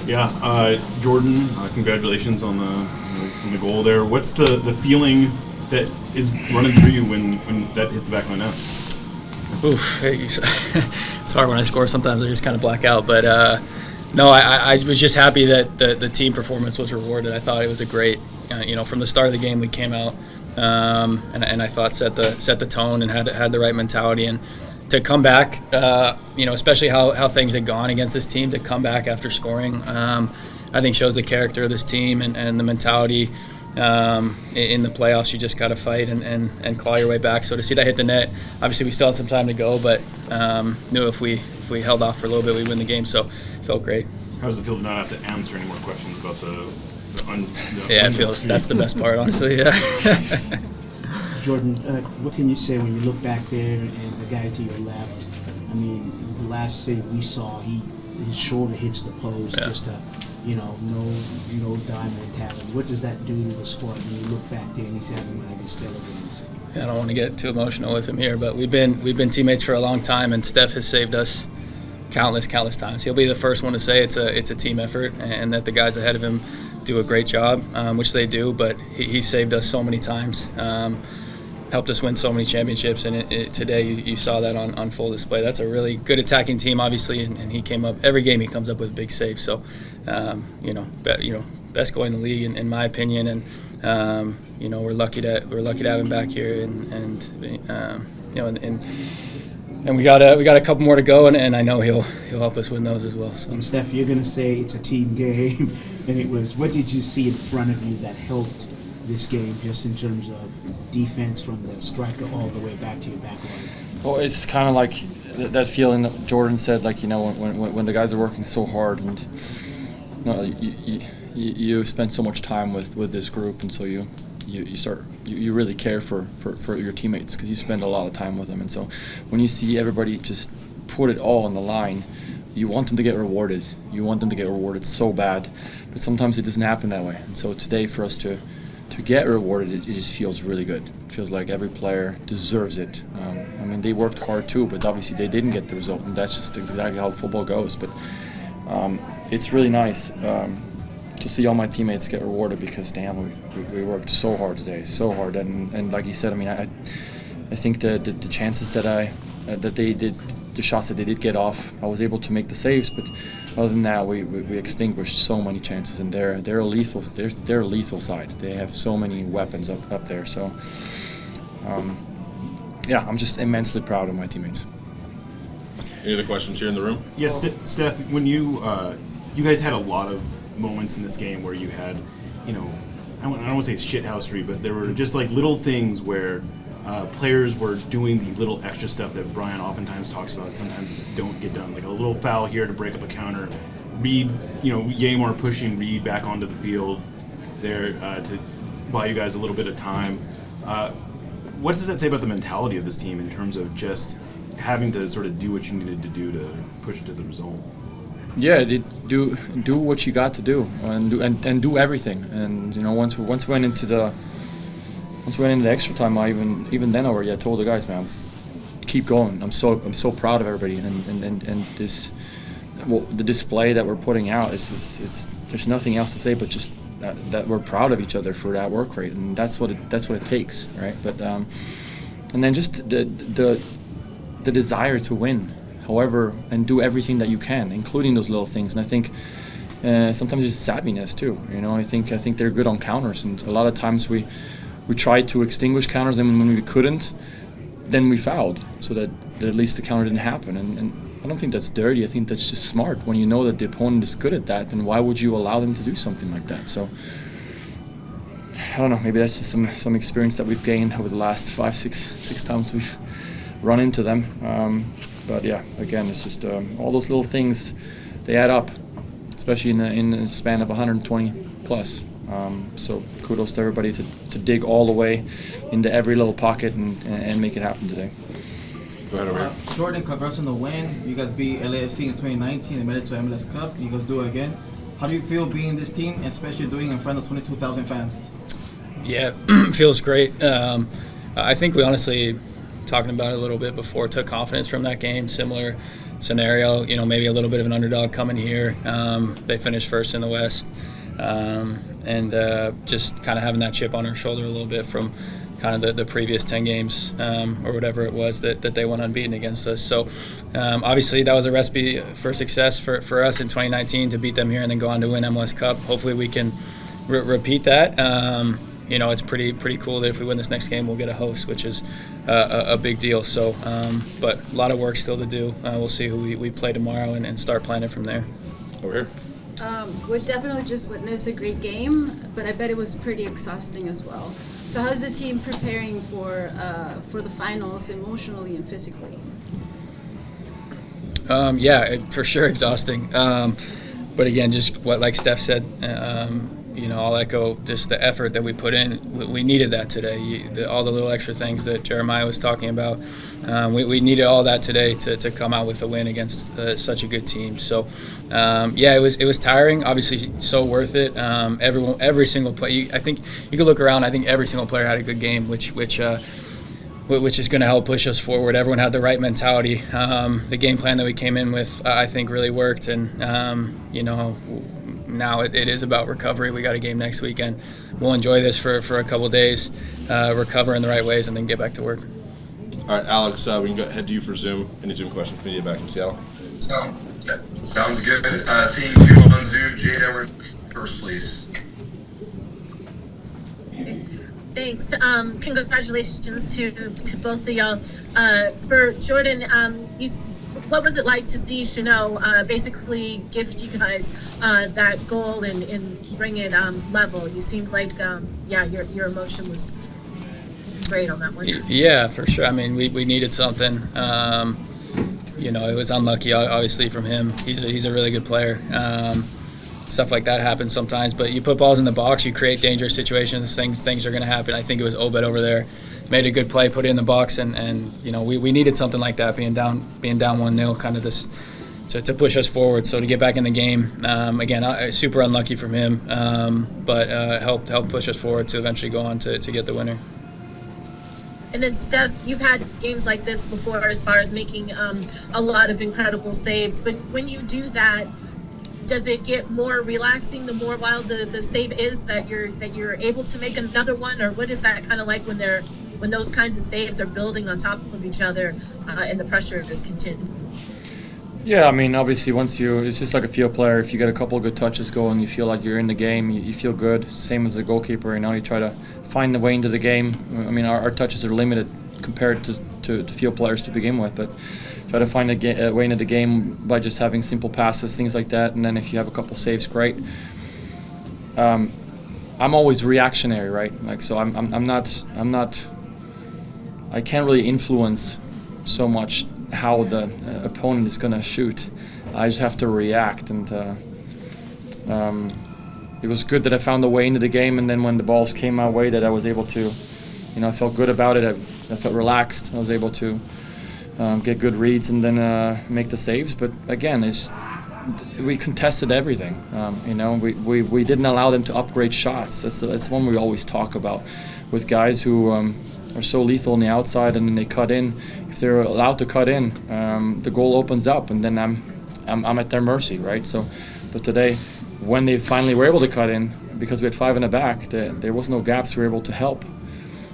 Yeah, Jordan, congratulations on the goal there. What's the feeling that is running through you when that hits the back of the net? Oof, it's hard when I score. Sometimes I just kind of black out. But no, I was just happy that the team performance was rewarded. I thought it was a great, from the start of the game we came out and I thought set the tone and had the right mentality. And to come back, especially how things had gone against this team, to come back after scoring, I think shows the character of this team and the mentality. In the playoffs, you just got to fight and claw your way back. So to see that hit the net, obviously we still had some time to go, but knew if we held off for a little bit, we'd win the game. So it felt great. How does it feel to not have to answer any more questions about Yeah, it feels that's the best part, honestly. Yeah. Jordan, what can you say when you look back there and the guy to your left? I mean, the last save we saw, his shoulder hits the post, just no dime mentality. What does that do to the squad when you look back there and he's having one of his stellar games? I don't want to get too emotional with him here, but we've been teammates for a long time, and Steph has saved us countless times. He'll be the first one to say it's a team effort, and that the guys ahead of him do a great job, which they do. But he saved us so many times. Helped us win so many championships, and today you saw that on full display. That's a really good attacking team, obviously, and he came up every game. He comes up with big saves. So, best goal in the league, in my opinion, and we're lucky to have him back here, and we got a couple more to go, and I know he'll help us win those as well. So. And Steph, you're gonna say it's a team game, and what did you see in front of you that helped this game, just in terms of defense from the striker all the way back to your back line? Well, it's kind of like that feeling that Jordan said, when the guys are working so hard, and you spend so much time with this group, and so you really care for your teammates because you spend a lot of time with them, and so when you see everybody just put it all on the line, you want them to get rewarded. You want them to get rewarded so bad, but sometimes it doesn't happen that way. And so today, for us to get rewarded, it just feels really good. It feels like every player deserves it. They worked hard too, but obviously they didn't get the result, and that's just exactly how football goes. But it's really nice to see all my teammates get rewarded because, damn, we worked so hard today, so hard. And like you said, I think the chances that they did, the shots that they did get off, I was able to make the saves, but other than that, we extinguished so many chances, and they're a lethal side. They have so many weapons up there. So, I'm just immensely proud of my teammates. Any other questions here in the room? Yes, Steph, when you guys had a lot of moments in this game where you had, I don't want to say shithousery, but there were just like little things where players were doing the little extra stuff that Brian oftentimes talks about. Sometimes don't get done, like a little foul here to break up a counter. Reed, Yamar pushing Reed back onto the field there to buy you guys a little bit of time. What does that say about the mentality of this team in terms of just having to sort of do what you needed to do to push it to the result? Yeah, do what you got to do, and do everything. And once we went into the extra time, I even then already I told the guys, man, keep going. I'm so proud of everybody, and this, the display that we're putting out is there's nothing else to say but just that we're proud of each other for that work rate, and that's what it takes, right? But and then just the desire to win, however, and do everything that you can, including those little things. And I think sometimes it's savviness too. I think they're good on counters, and a lot of times we tried to extinguish counters, and when we couldn't, then we fouled, so that at least the counter didn't happen. And I don't think that's dirty. I think that's just smart. When you know that the opponent is good at that, then why would you allow them to do something like that? So I don't know. Maybe that's just some experience that we've gained over the last 5-6 times we've run into them. But yeah, again, it's just all those little things, they add up, especially in a span of 120 plus. So kudos to everybody to dig all the way into every little pocket and make it happen today. Go ahead, over here. Jordan, congrats on the win. You guys beat LAFC in 2019 and made it to MLS Cup. You guys do it again. How do you feel being in this team, and especially doing it in front of 22,000 fans? Yeah, feels great. I think we honestly, talking about it a little bit before, took confidence from that game, similar scenario. Maybe a little bit of an underdog coming here. They finished first in the West, and just kind of having that chip on our shoulder a little bit from kind of the previous 10 games or whatever it was that they went unbeaten against us. So obviously that was a recipe for success for us in 2019 to beat them here and then go on to win MLS Cup. Hopefully we can repeat that. It's pretty cool that if we win this next game, we'll get a host, which is a big deal. So, but a lot of work still to do. We'll see who we play tomorrow and start planning from there. Over here. We definitely just witnessed a great game, but I bet it was pretty exhausting as well. So how's the team preparing for the finals emotionally and physically? For sure exhausting. But again, just like Steph said, I'll echo just the effort that we put in. We needed that today. All the little extra things that Jeremiah was talking about. We needed all that today to come out with a win against such a good team. So, it was tiring. Obviously, so worth it. Every single play. I think you could look around. I think every single player had a good game, which is going to help push us forward. Everyone had the right mentality. The game plan that we came in with, I think, really worked. And now it is about recovery. We got a game next weekend. We'll enjoy this for a couple of days, recover in the right ways, and then get back to work. All right, Alex, we can go ahead to you for Zoom. Any Zoom questions for you back in Seattle? Sounds good. Seeing you on Zoom, Jade Edward, first, please. Thanks. Congratulations to both of y'all. For Jordan, what was it like to see Chanel basically gift you guys that goal and bring it level? You seemed like, your emotion was great on that one. Yeah, for sure. I mean, we needed something. It was unlucky, obviously, from him. He's a really good player. Stuff like that happens sometimes, but you put balls in the box, you create dangerous situations, things are going to happen. I think it was Obed over there made a good play, put it in the box, and we needed something like that, being down 1-0, kind of this to push us forward. So to get back in the game, again, super unlucky from him, but helped push us forward to eventually go on to get the winner. And then Steph, you've had games like this before as far as making a lot of incredible saves, but when you do that, does it get more relaxing the more while the save is that you're able to make another one, or what is that kind of like when those kinds of saves are building on top of each other and the pressure is continued? Yeah, I mean, obviously, it's just like a field player. If you get a couple of good touches going, you feel like you're in the game. You feel good. Same as a goalkeeper. You try to find the way into the game. I mean, our touches are limited compared to field players to begin with, but try to find a way into the game by just having simple passes, things like that. And then if you have a couple saves, great. I'm always reactionary, right? So I'm not. I can't really influence so much how the opponent is gonna shoot. I just have to react, and it was good that I found a way into the game. And then when the balls came my way, that I was able to, I felt good about it. I felt relaxed. I was able to get good reads and then make the saves. But again, we contested everything. We didn't allow them to upgrade shots. That's one we always talk about with guys who are so lethal on the outside, and then they cut in. If they're allowed to cut in, the goal opens up, and then I'm at their mercy, right? So, but today, when they finally were able to cut in, because we had 5 in the back, there was no gaps. We were able to help.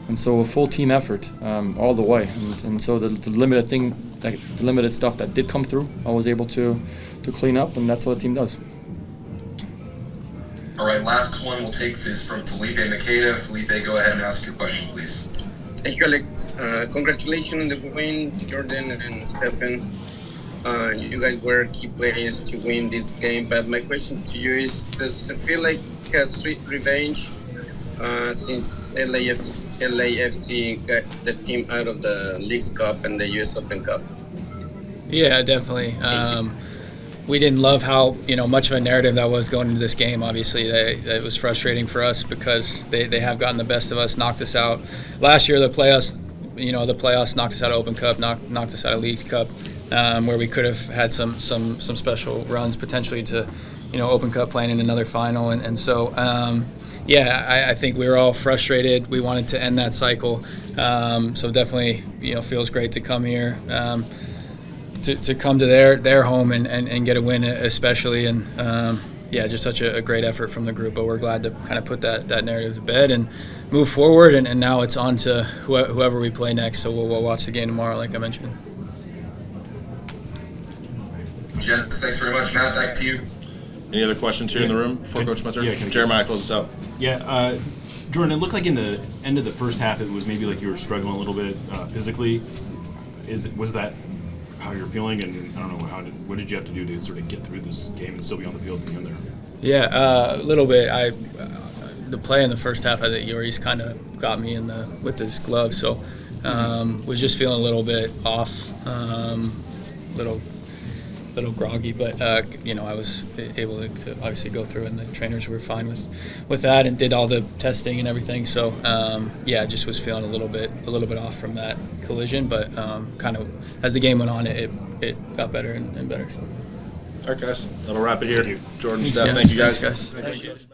And so a full team effort all the way, and so the limited stuff that did come through, I was able to clean up, and that's what the team does. All right, last one we'll take is from Felipe Makeda. Felipe, go ahead and ask your question, please. Thank you, Alex. Congratulations on the win, Jordan and Stefan. You guys were key players to win this game, but my question to you is, does it feel like a sweet revenge since LAFC got the team out of the Leagues Cup and the US Open Cup? Yeah, definitely. We didn't love how much of a narrative that was going into this game. Obviously, it was frustrating for us because they have gotten the best of us, knocked us out. Last year, the playoffs knocked us out of Open Cup, knocked us out of Leagues Cup, where we could have had some special runs potentially to Open Cup playing in another final, and so. I think we were all frustrated. We wanted to end that cycle. So definitely, feels great to come here. to come to their home and get a win, especially, and just such a great effort from the group. But we're glad to kind of put that narrative to bed and move forward. And now it's on to whoever we play next. So we'll watch the game tomorrow, like I mentioned. Gents, thanks very much. Matt, back to you. Any other questions here in the room before Coach Spencer? Jeremiah, close us out. Yeah, Jordan, it looked like in the end of the first half it was maybe like you were struggling a little bit physically. Was that how you're feeling? And I don't know, what did you have to do to sort of get through this game and still be on the field at the end there? Yeah, a little bit. The play in the first half, I think Yoris kind of got me with his glove, so was just feeling a little bit off, little groggy, but I was able to obviously go through, and the trainers were fine with that and did all the testing and everything. So just was feeling a little bit off from that collision, but kind of as the game went on, it got better and better. So. All right, guys, that'll wrap it here. Thank you. Jordan, Steph, thank you guys. Thanks, guys.